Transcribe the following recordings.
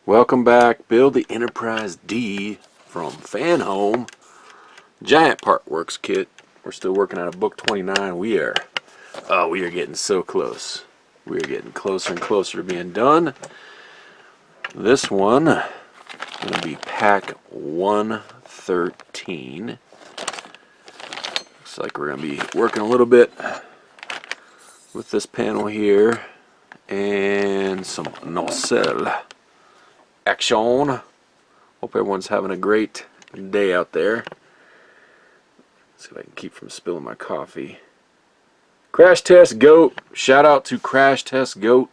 Welcome back. Build the Enterprise-D from Fanhome. Giant Part Works kit. We're still working on a book 29. We are getting so close. We are getting closer and closer to being done. This one is going to be pack 113. Looks like we're going to be working a little bit with this panel here and some nacelle action. Hope everyone's having a great day out there. Let's see if I can keep from spilling my coffee. Crash Test Goat. Shout out to Crash Test Goat.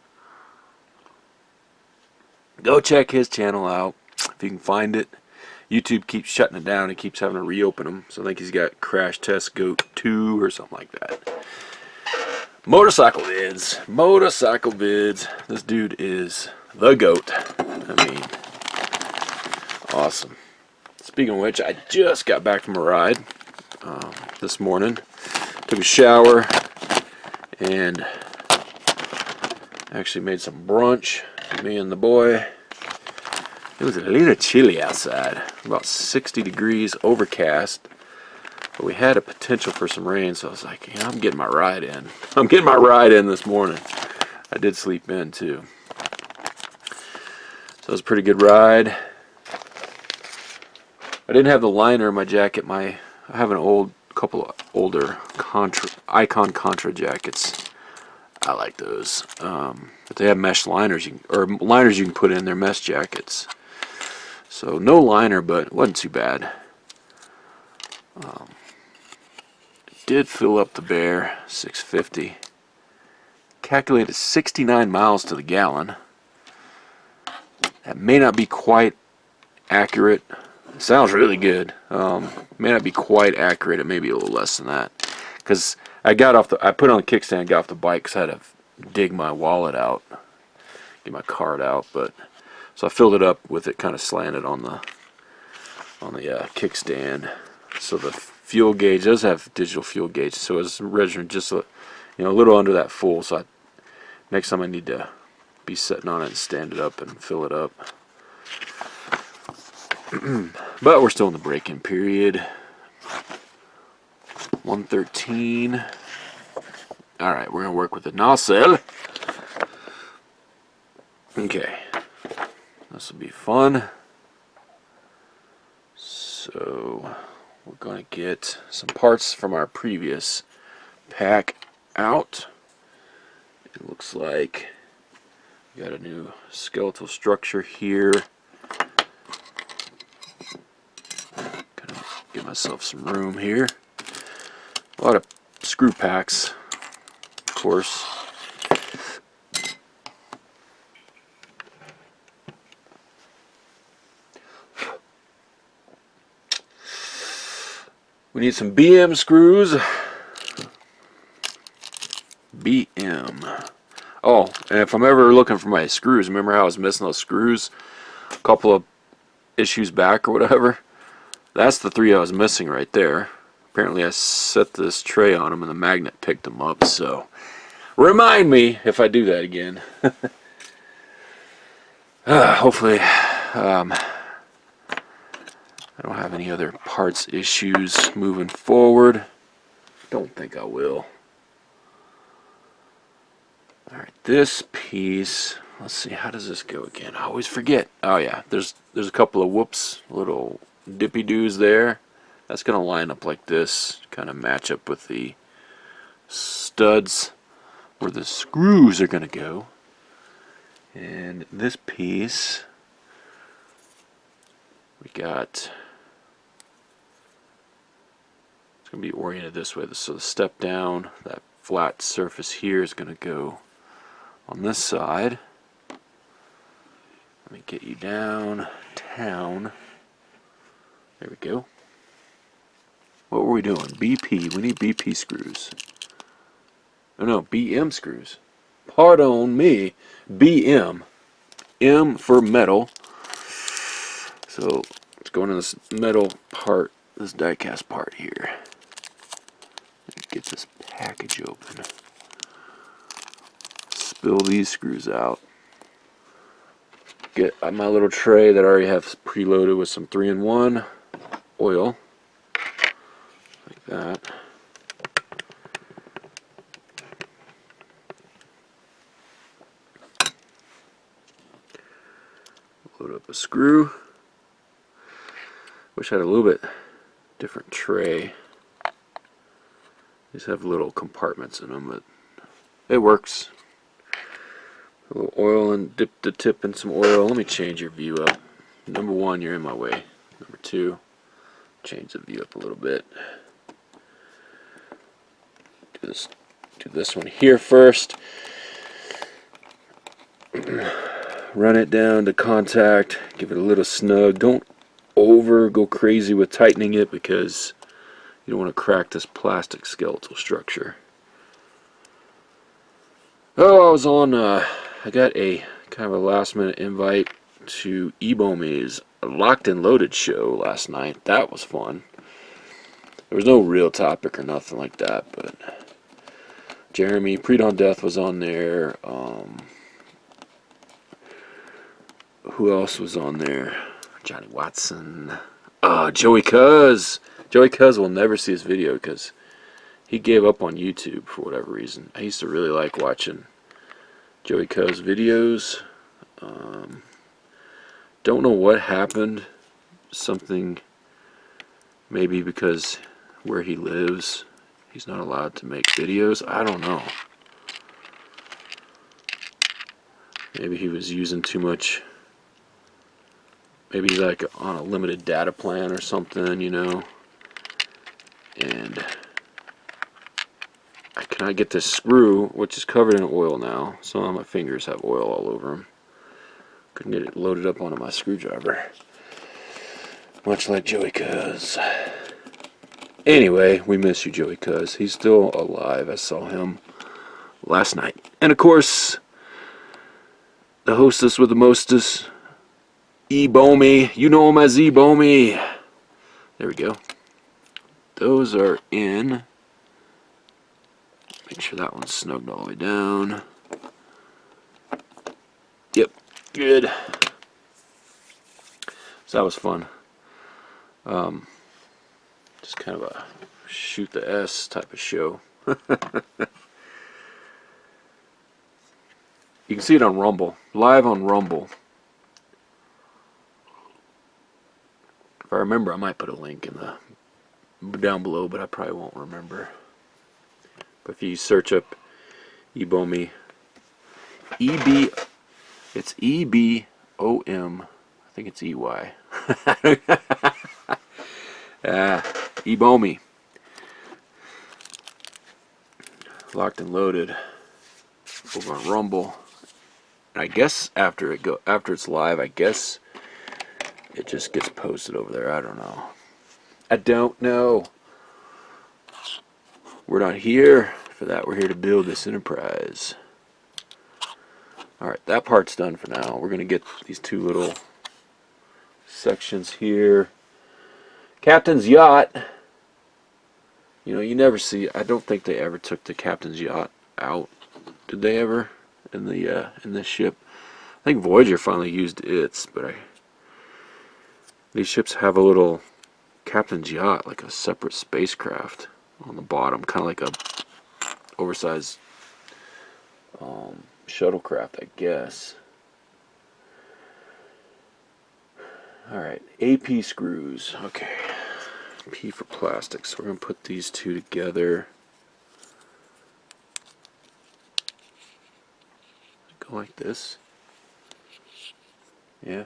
Go check his channel out if you can find it. YouTube keeps shutting it down. It keeps having to reopen them. So I think he's got Crash Test Goat 2 or something like that. Motorcycle vids. Motorcycle vids. This dude is the GOAT. I mean, awesome. Speaking of which, I just got back from a ride this morning. Took a shower and actually made some brunch. Me and the boy. It was a little chilly outside. About 60 degrees, overcast. But we had a potential for some rain, so I was like, you know, I'm getting my ride in. I'm getting my ride in this morning. I did sleep in too. So it was a pretty good ride. I didn't have the liner in my jacket. I have a couple of older Icon Contra jackets. I like those. But they have mesh liners, liners you can put in their mesh jackets. So no liner, but it wasn't too bad. Did fill up the Bear 650. Calculated 69 miles to the gallon. That may not be quite accurate. It sounds really good. May not be quite accurate. It may be a little less than that. Because I put it on the kickstand, got off the bike because I had to dig my wallet out, get my card out. So I filled it up with it kind of slanted on the kickstand. So the fuel gauge does have digital fuel gauge, so it's registering just a little under that full. So next time I need to be sitting on it and stand it up and fill it up. But we're still in the break-in period. 113. All right, we're gonna work with the nacelle. Okay, this will be fun. So we're going to get some parts from our previous pack out. It looks like we got a new skeletal structure here. Gonna give myself some room here. A lot of screw packs, of course. We need some BM screws. BM. Oh, and if I'm ever looking for my screws, remember how I was missing those screws a couple of issues back or whatever? That's the 3 I was missing right there. Apparently I set this tray on them and the magnet picked them up, so remind me if I do that again. Hopefully I don't have any other parts issues moving forward. Don't think I will. Alright, this piece, let's see, how does this go again? I always forget. Oh yeah, there's a couple of little dippy doos there. That's going to line up like this, kind of match up with the studs where the screws are going to go. And this piece, we got, it's going to be oriented this way. So the step down, that flat surface here is going to go on this side. Let me get you downtown. There we go. What were we doing? BP. We need BP screws. Oh no, BM screws. Pardon me. BM. M for metal. So let's go into this metal part, this die-cast part here. Get this package open. Spill these screws out. get my little tray that I already have preloaded with some 3-in-1 oil, like that. Load up a screw. Wish I had a little bit different tray. These have little compartments in them, but it works. A little oil and dip the tip in some oil. Let me change your view up. Number one, you're in my way. Number two, change the view up a little bit. Do this one here first. Run it down to contact. Give it a little snug. Don't go crazy with tightening it because you don't want to crack this plastic skeletal structure. Oh, I got a kind of a last minute invite to Eaglemoss Locked and Loaded show last night. That was fun. There was no real topic or nothing like that, but Jeremy, Pre-Dawn Death was on there. Who else was on there? Johnny Watson. Joey Cuz. Joey Cuz will never see his video because he gave up on YouTube for whatever reason. I used to really like watching Joey Cuz videos. Don't know what happened. Something, maybe because where he lives, he's not allowed to make videos. I don't know. Maybe he was using too much. Maybe he's like on a limited data plan or something, you know. And I cannot get this screw, which is covered in oil now. Some of my fingers have oil all over them. Couldn't get it loaded up onto my screwdriver. Much like Joey Cuz. Anyway, we miss you, Joey Cuz. He's still alive. I saw him last night. And of course, the hostess with the mostest, E-Bomy. You know him as E-Bomy. There we go. Those are in. Make sure that one's snugged all the way down. Yep, good. So that was fun. Just kind of a shoot the S type of show. You can see it on Rumble, live on Rumble. If I remember, I might put a link in the down below, but I probably won't remember. But if you search up E-Bomy, it's E-B-O-M. I think it's E-Y. E-Bomy. Locked and Loaded over on Rumble. And I guess after it's live, I guess it just gets posted over there. I don't know. I don't know. We're not here for that. We're here to build this enterprise. Alright, that part's done for now. We're going to get these two little sections here. Captain's yacht. You know, you never see. I don't think they ever took the captain's yacht out. Did they ever in this ship? I think Voyager finally used its, but these ships have a little captain's yacht, like a separate spacecraft on the bottom, kind of like a oversized shuttlecraft, I guess. Alright, AP screws. Okay. P for plastics. So we're going to put these two together. Go like this. Yeah.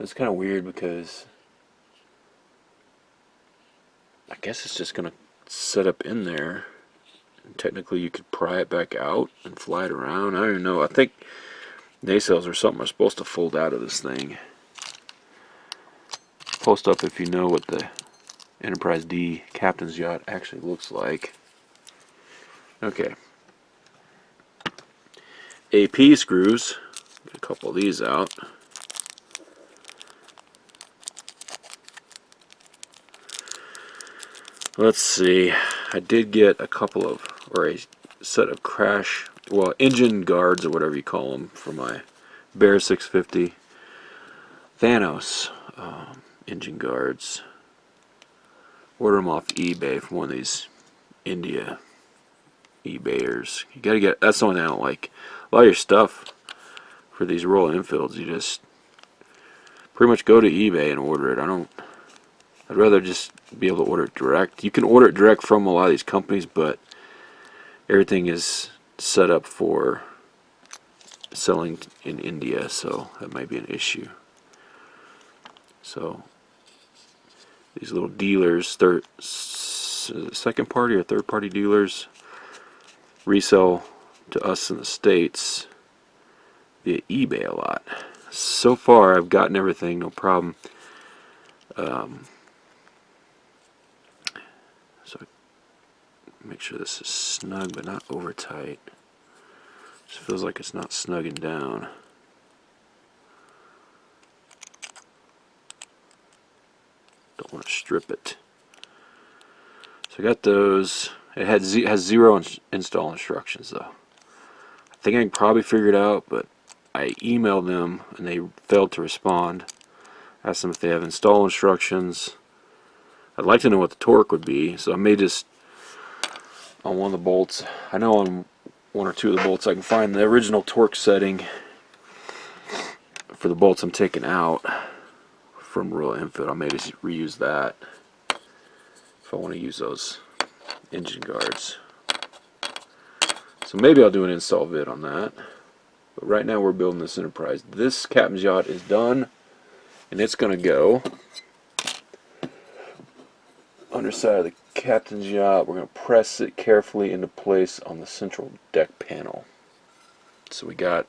It's kind of weird because I guess it's just going to set up in there. And technically you could pry it back out and fly it around. I don't even know. I think nacelles or something are supposed to fold out of this thing. Post up if you know what the Enterprise-D Captain's Yacht actually looks like. Okay. AP screws. Get a couple of these out. Let's see. I did get a couple of, or a set of engine guards or whatever you call them for my Bear 650. Thanos engine guards. Order them off eBay from one of these India eBayers. You gotta get, that's the one I don't like. A lot of your stuff for these Royal Enfields, you just pretty much go to eBay and order it. I'd rather just be able to order it direct. You can order it direct from a lot of these companies, but everything is set up for selling in India, so that might be an issue. So these little dealers, second party or third party dealers, resell to us in the States via eBay a lot. So far I've gotten everything, no problem. So make sure this is snug but not over tight. Just feels like it's not snugging down. Don't want to strip it. So I got those. It has zero install instructions though. I think I can probably figure it out, but I emailed them and they failed to respond. Asked them if they have install instructions. I'd like to know what the torque would be, so I may just, on one of the bolts, I know on one or two of the bolts I can find the original torque setting for the bolts I'm taking out from Royal Enfield. I may just reuse that if I want to use those engine guards. So maybe I'll do an install vid on that. But right now we're building this Enterprise. This captain's yacht is done, and it's going to go underside of the captain's yacht. We're going to press it carefully into place on the central deck panel. So we got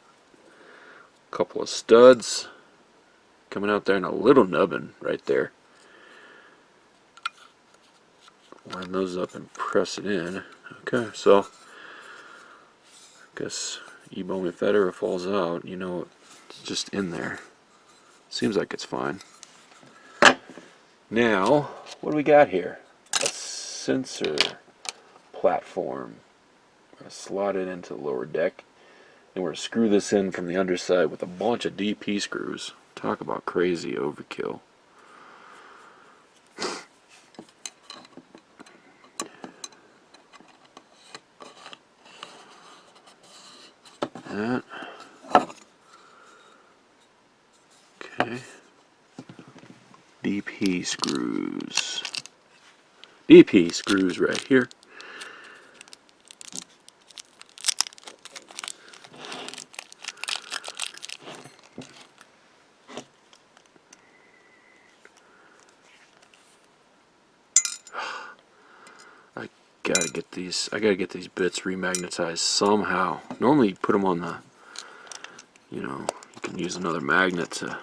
a couple of studs coming out there and a little nubbin right there. Line those up and press it in. Okay, so I guess E-bone if that ever falls out, you know it's just in there. Seems like it's fine. Now, what do we got here? A sensor platform. We're going to slot it into the lower deck, and we're going to screw this in from the underside with a bunch of DP screws. Talk about crazy overkill. That. Okay. DP screws. DP screws right here. I gotta get these bits remagnetized somehow. Normally you put them on the, you know, you can use another magnet to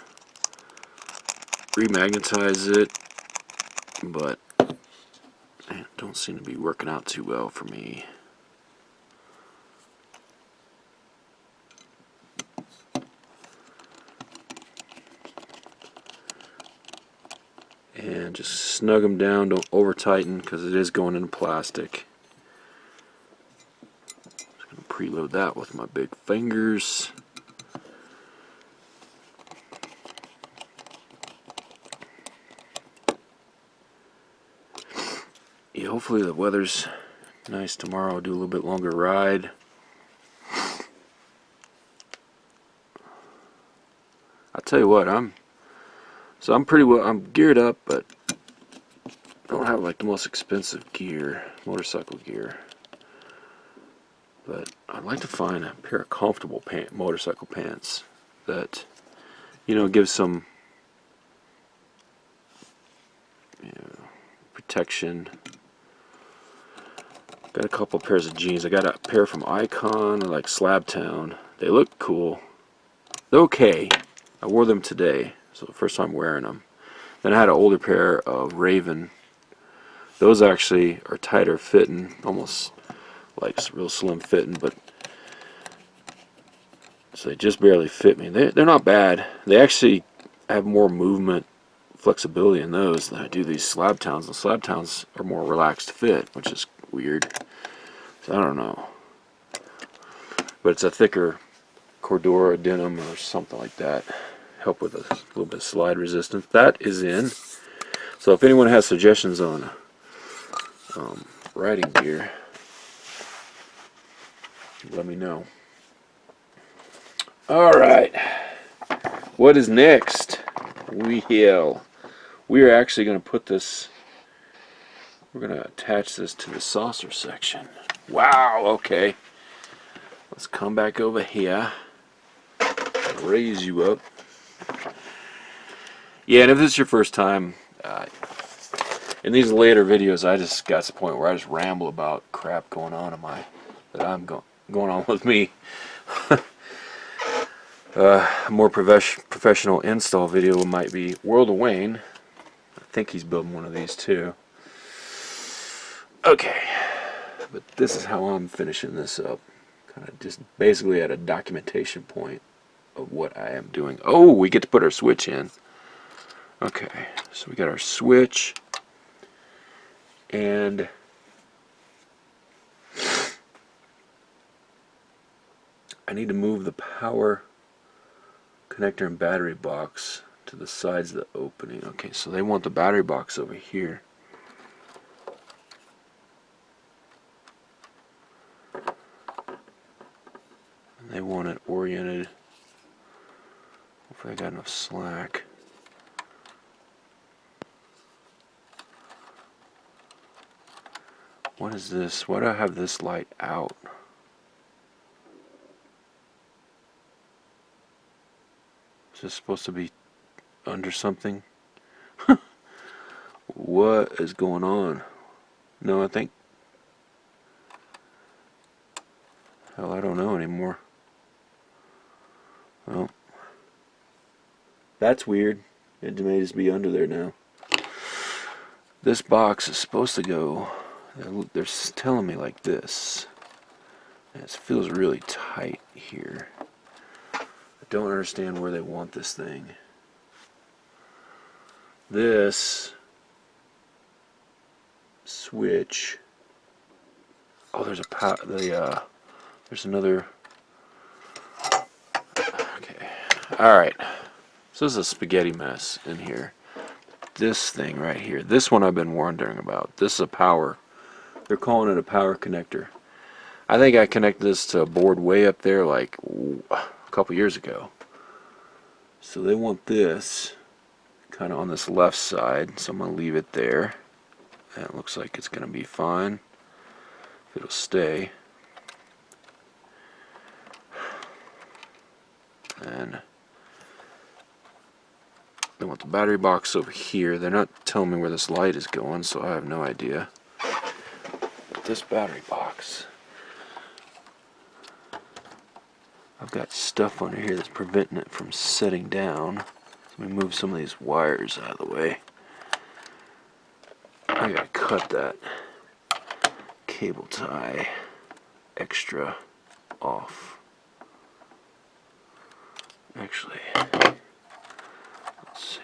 remagnetize it, but it don't seem to be working out too well for me. And just snug them down, don't over tighten because it is going into plastic. Just going to preload that with my big fingers. Yeah, hopefully the weather's nice tomorrow. I'll do a little bit longer ride. I'll tell you what, I'm pretty well, I'm geared up, but I don't have like the most expensive gear, motorcycle gear. But I'd like to find a pair of comfortable motorcycle pants that, you know, give some, you know, protection. Got a couple pairs of jeans. I got a pair from Icon, like Slabtown. They look cool. They're okay. I wore them today, so the first time wearing them. Then I had an older pair of Raven. Those actually are tighter fitting, almost like real slim fitting, but so they just barely fit me. They're not bad. They actually have more movement flexibility in those than I do these Slabtowns. The Slabtowns are more relaxed fit, which is weird. So I don't know. But it's a thicker Cordura denim or something like that. Help with a little bit of slide resistance. That is in. So if anyone has suggestions on riding gear, let me know. Alright, what is next? We are actually going to put this, we're going to attach this to the saucer section. Wow, okay. Let's come back over here, raise you up. Yeah, and if this is your first time, in these later videos, I just got to the point where I just ramble about crap going on in going on with me. A more professional install video might be World of Wayne. I think he's building one of these too. Okay, but this is how I'm finishing this up. Kind of just basically at a documentation point of what I am doing. Oh, we get to put our switch in. Okay, so we got our switch, and I need to move the power connector and battery box to the sides of the opening. Okay, so they want the battery box over here. And they want it oriented. Hopefully I got enough slack. What is this? Why do I have this light out? Is this supposed to be under something? What is going on? No, I think... Hell, I don't know anymore. Well, that's weird. It may just be under there now. This box is supposed to go... They're telling me like this. It feels really tight here. I don't understand where they want this thing. This switch. Oh, there's there's another. Okay. All right. So this is a spaghetti mess in here. This thing right here. This one I've been wondering about. This is a power. They're calling it a power connector. I think I connected this to a board way up there like a couple years ago. So they want this kind of on this left side, so I'm going to leave it there. And it looks like it's going to be fine. It'll stay. And they want the battery box over here. They're not telling me where this light is going, so I have no idea. But this battery box, I've got stuff under here that's preventing it from setting down. So let me move some of these wires out of the way. I gotta cut that cable tie extra off. Actually, let's see.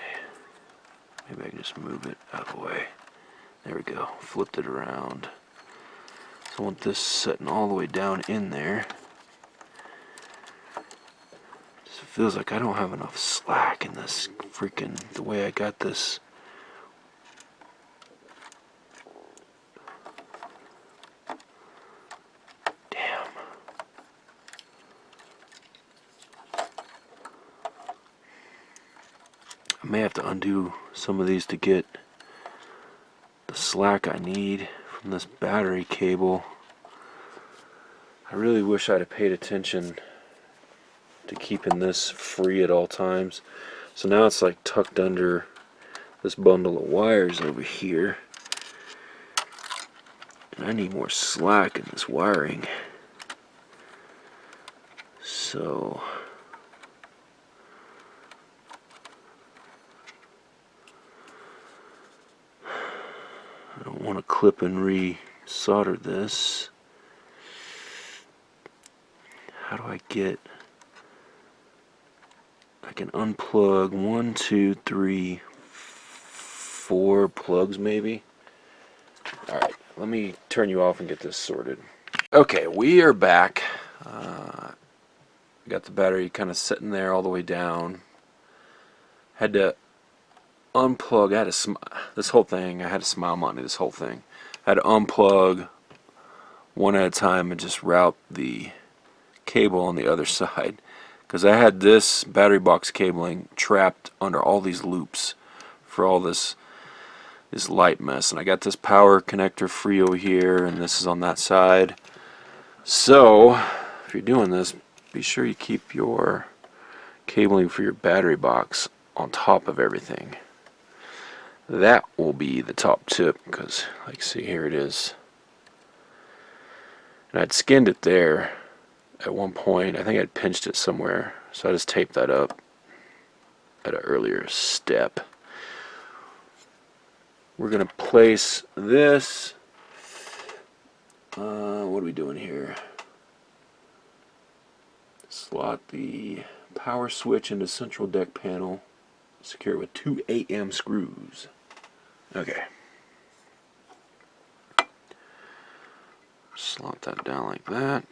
Maybe I can just move it out of the way. There we go. Flipped it around. So I want this setting all the way down in there. It feels like I don't have enough slack in this freaking, the way I got this. Damn. I may have to undo some of these to get the slack I need from this battery cable. I really wish I'd have paid attention to keeping this free at all times. So now it's like tucked under this bundle of wires over here. And I need more slack in this wiring. So I don't want to clip and re-solder this. How do I get... I can unplug 1, 2, 3, 4 plugs maybe. Alright, let me turn you off and get this sorted. Okay, we are back. got the battery kind of sitting there all the way down. Had to unplug. I had this whole thing. I had to smile money. This whole thing. I had to unplug one at a time and just route the cable on the other side, because I had this battery box cabling trapped under all these loops for all this light mess. And I got this power connector free over here, and this is on that side. So if you're doing this, be sure you keep your cabling for your battery box on top of everything. That will be the top tip, because like, see, here it is. And I'd skinned it there at one point. I think I'd pinched it somewhere, so I just taped that up at an earlier step. We're going to place this. What are we doing here? Slot the power switch into central deck panel. Secure it with 2 AM screws. Okay. Slot that down like that.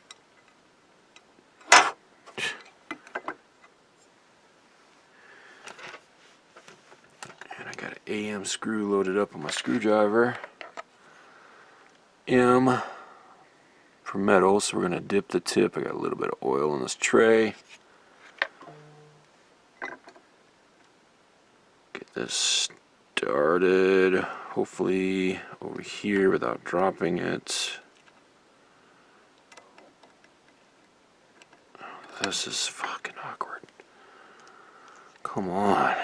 And I got an AM screw loaded up on my screwdriver. M for metal, so we're going to dip the tip. I got a little bit of oil in this tray. Get this started, hopefully over here without dropping it. This is fucking awkward. Come on.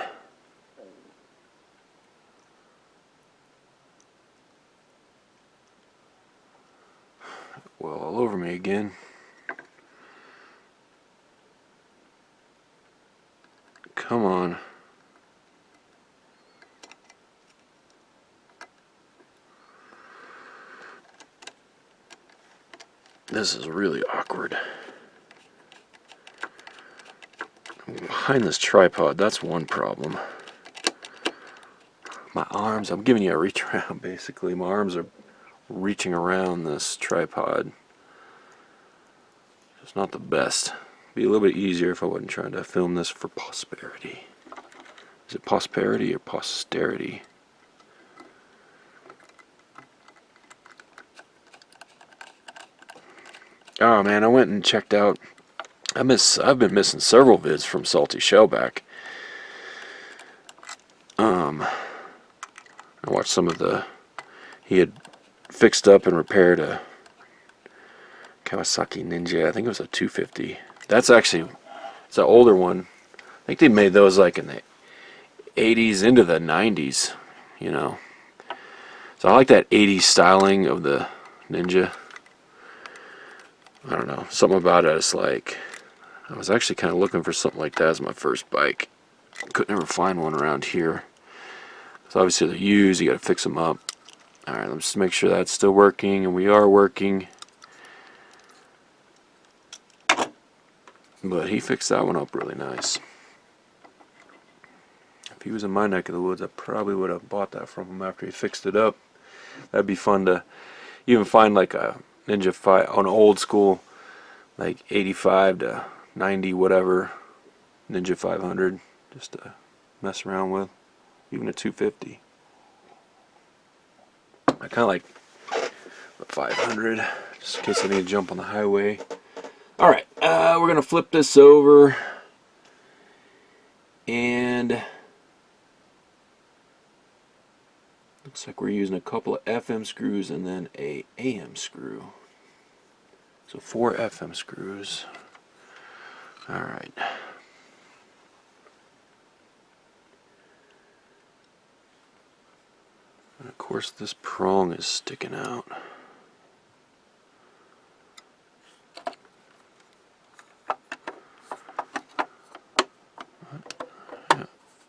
Well, all over me again. Come on. This is really awkward. I'm behind this tripod, that's one problem. My arms, I'm giving you a reach around basically. My arms are reaching around this tripod. It's not the best. It'd be a little bit easier if I wasn't trying to film this for posterity. Is it prosperity or posterity? Oh man, I went and checked out. I've been missing several vids from Salty Shellback. I watched some of he had fixed up and repaired a Kawasaki Ninja. I think it was a 250. It's an older one. I think they made those like in the 80s into the 90s, you know. So I like that 80s styling of the Ninja. I don't know, something about it. It's like, I was actually kind of looking for something like that as my first bike. Couldn't ever find one around here. So obviously they're used, you got to fix them up. Alright, let's just make sure that's still working, and we are working. But he fixed that one up really nice. If he was in my neck of the woods, I probably would have bought that from him after he fixed it up. That'd be fun to even find like a Ninja 5 on old school, like 85 to 90 whatever Ninja 500, just to mess around with. Even a 250. I kind of like the 500, just in case I need to jump on the highway. Alright, we're going to flip this over, and looks like we're using a couple of FM screws and then a AM screw. So 4 FM screws. Alright. And of course this prong is sticking out.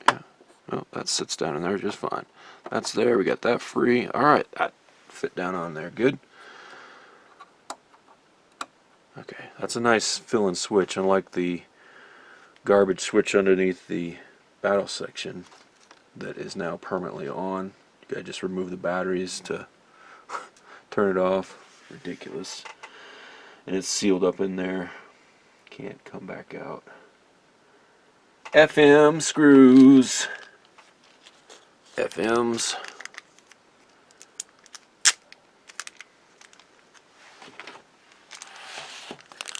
Yeah. Oh, that sits down in there just fine. That's there, we got that free. Alright, that fit down on there, good. Okay, that's a nice fill-in switch, unlike the garbage switch underneath the battle section that is now permanently on. You gotta just remove the batteries to turn it off. Ridiculous. And it's sealed up in there. can't come back out. FM screws. FMs.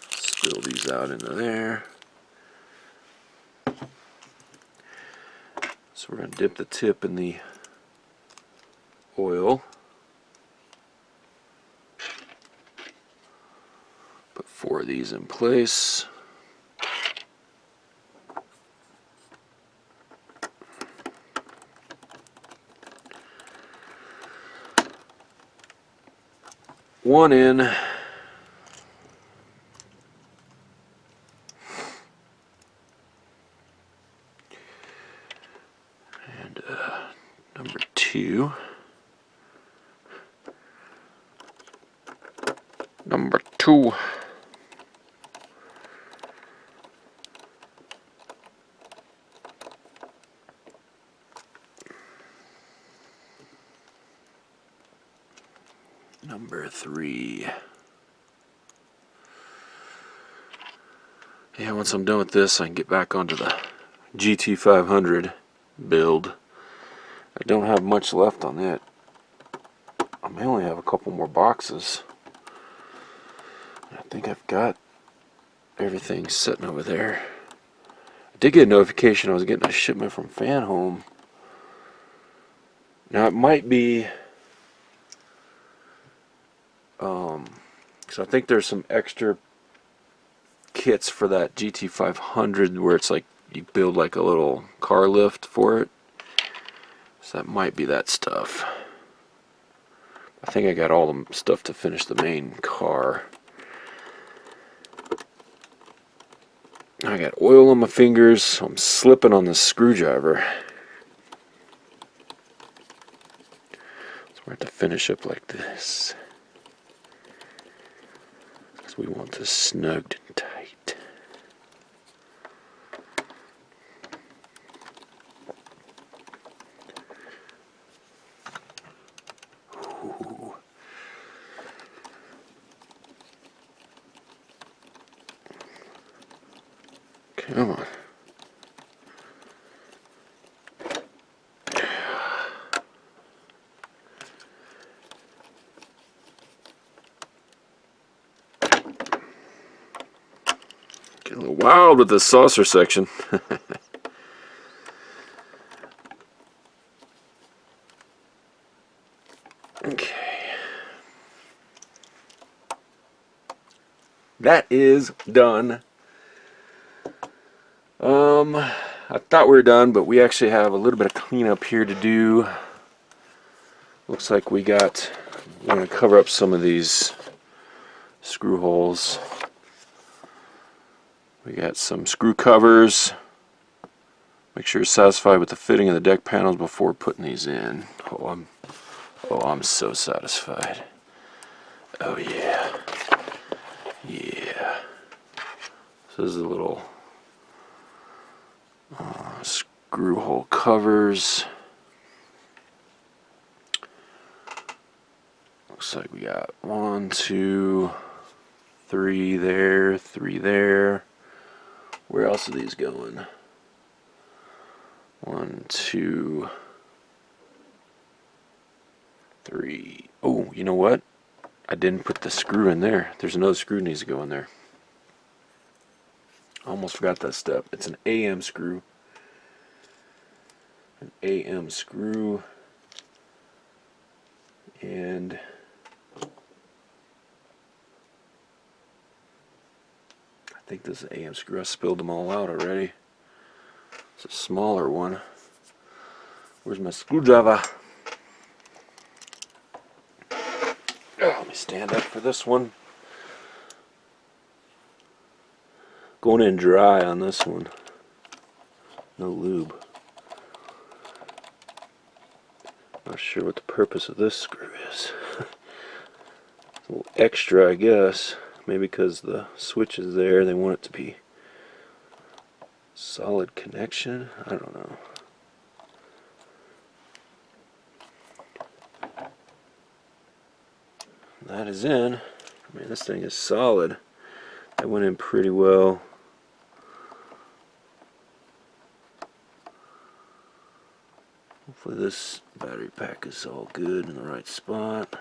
Spill these out into there. So we're going to dip the tip in the oil. Put 4 of these in place. One in. And number 2. Number 2. Number 3. Yeah, once I'm done with this, I can get back onto the GT500 build. I don't have much left on it. I may only have a couple more boxes. I think I've got everything sitting over there. I did get a notification I was getting a shipment from Fanhome. Now it might be because I think there's some extra kits for that GT500 where it's like you build like a little car lift for it. So that might be that stuff. I think I got all the stuff to finish the main car. I got oil on my fingers, so I'm slipping on the screwdriver. So we have to finish up like this. Because we want this snugged and tight. Ooh. Come on. Getting a little wild with the saucer section. Okay. That is done. I thought we were done, but we actually have a little bit of cleanup here to do. Looks like we're going to cover up some of these screw holes. We got some screw covers. Make sure you're satisfied with the fitting of the deck panels before putting these in. Oh, I'm so satisfied. Oh yeah. Yeah. So this is a little screw hole covers. Looks like we got 1, 2, 3 there, 3 there. Where else are these going? 1, 2, 3. Oh, you know what? I didn't put the screw in there. There's another screw that needs to go in there. I almost forgot that step. It's an AM screw. An AM screw. And I think this is an AM screw. I spilled them all out already. It's a smaller one. Where's my screwdriver? Oh, let me stand up for this one. Going in dry on this one. No lube. Not sure what the purpose of this screw is. It's a little extra, I guess. Maybe because the switch is there, they want it to be solid connection. I don't know. That is in. I mean, this thing is solid. That went in pretty well. Hopefully this battery pack is all good in the right spot.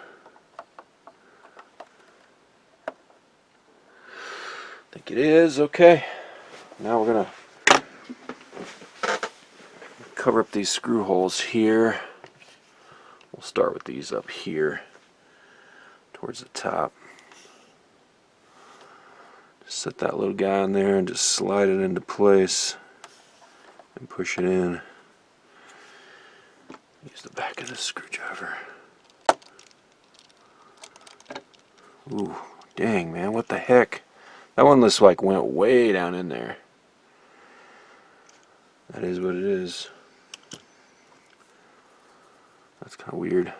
I think it is. Okay. Now we're gonna cover up these screw holes here. We'll start with these up here towards the top. Just set that little guy in there and just slide it into place and push it in. Use the back of the screwdriver. Ooh, dang, man, what the heck? That one looks like went way down in there. That is what it is. That's kind of weird.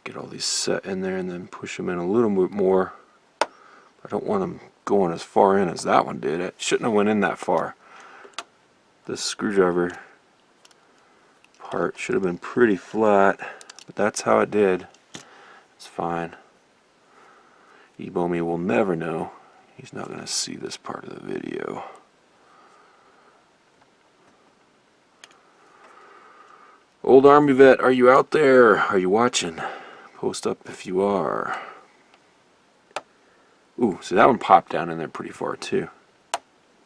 Get all these set in there and then push them in a little bit more. I don't want them going as far in as that one did. It shouldn't have went in that far. This screwdriver part should have been pretty flat, but that's how it did. It's fine. Ebomi will never know. He's not going to see this part of the video. Old Army vet, are you out there? Are you watching? Post up if you are. Ooh, so that one popped down in there pretty far too.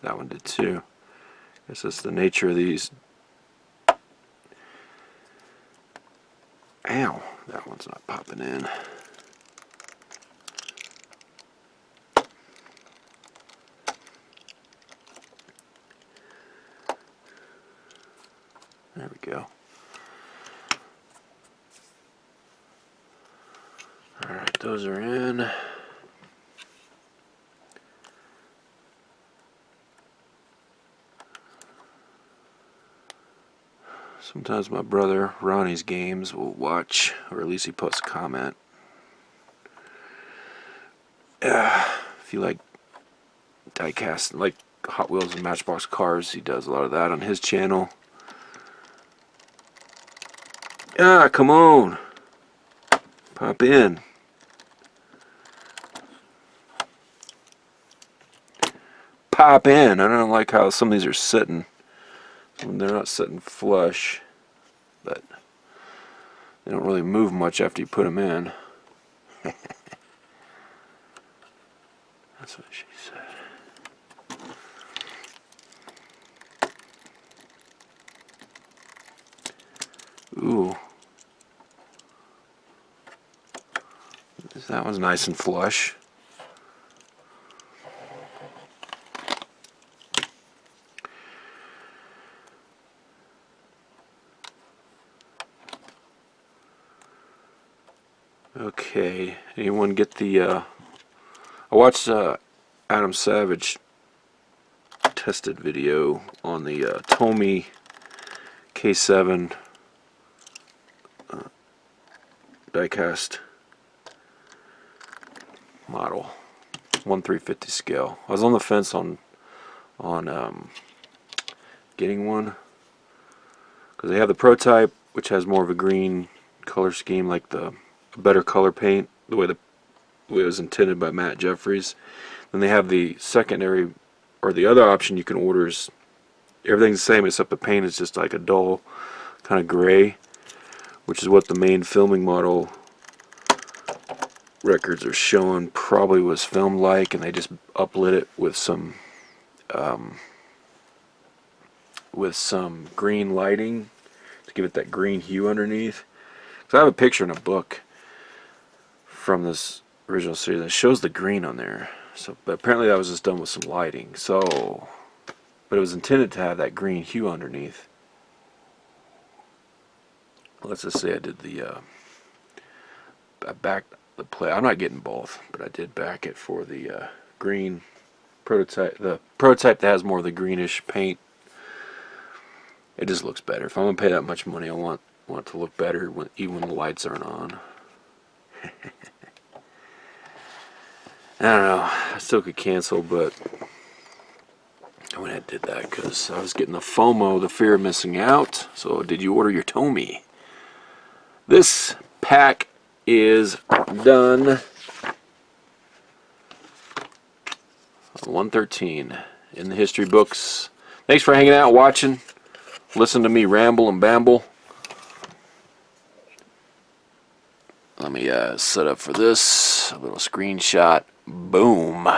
That one did too. Guess that's the nature of these. Ow, that one's not popping in. There we go. Alright, those are in. Sometimes my brother Ronnie's games will watch, or at least he puts a comment. If you like diecast, like Hot Wheels and Matchbox cars, he does a lot of that on his channel. Ah, come on. Pop in. Pop in. I don't like how some of these are sitting. They're not sitting flush, but they don't really move much after you put them in. That's what she said. Ooh. That one's nice and flush. Okay, anyone get the, I watched Adam Savage tested video on the Tomy K7 diecast model, 1/350 scale. I was on the fence on getting one, because they have the prototype, which has more of a green color scheme, like the better color paint, the way it was intended by Matt Jeffries. Then they have the secondary, or the other option you can order is everything's the same except the paint is just like a dull kind of gray, which is what the main filming model records are showing probably was filmed like, and they just uplit it with some green lighting to give it that green hue underneath. So I have a picture in a book from this original series that shows the green on there. So, but apparently that was just done with some lighting. So, but it was intended to have that green hue underneath. Let's just say I did the I backed the play. I'm not getting both, but I did back it for the green prototype. The prototype that has more of the greenish paint. It just looks better. If I'm gonna pay that much money, I want it to look better even when the lights aren't on. I don't know. I still could cancel, but I went ahead and did that because I was getting the FOMO, the fear of missing out. So, did you order your Tomy? This pack is done. 113 in the history books. Thanks for hanging out, watching, listen to me ramble and bamble. Let me set up for this. A little screenshot. Boom.